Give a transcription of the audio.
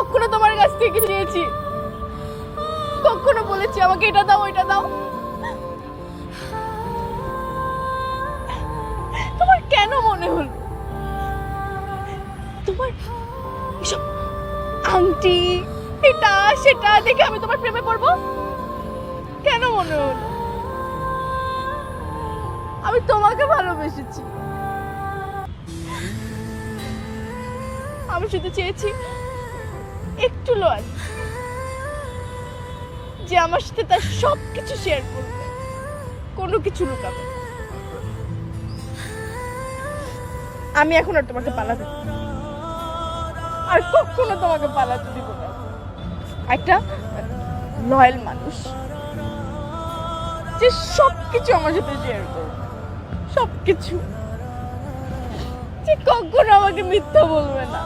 কখনো তোমার কাছ থেকে চেয়েছি? কখনো বলেছি আমাকে এটা দাও ওইটা দাও? তোমার কেন মনে হলো তোমার এসব আংটি এটা সেটা দেখে আমি তোমার প্রেমে পড়বো? কেন মনে হলো? আমি তোমাকে ভালোবেসেছি। আমি শুধু চেয়েছি একটু লয় যে আমার সাথে তার সবকিছু শেয়ার করবে, কোনো কিছু লুকাবে। আমি এখন আর তোমাকে পালাতে দিব না। আর কখনো তোমাকে পালাতে দিব না। একটা লয়াল মানুষ যে সবকিছু আমার সাথে শেয়ার করবে, সবকিছু, যে কখনো আমাকে মিথ্যা বলবে না।